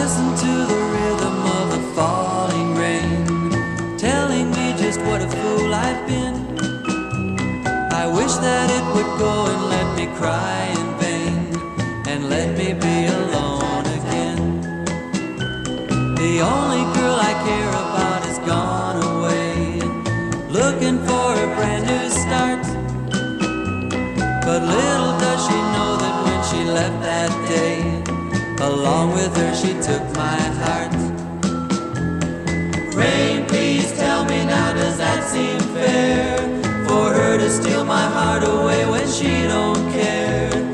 listen to the rhythm of the falling rain, telling me just what a fool I've been. I wish that it would go and let me cry in vain, and let me be alone again. The only girl I care about has gone away, looking for a brand new start. But little does she know that when she left that day, along with her she took my heart. Rain, please tell me now, does that seem fair? For her to steal my heart away when she don't care?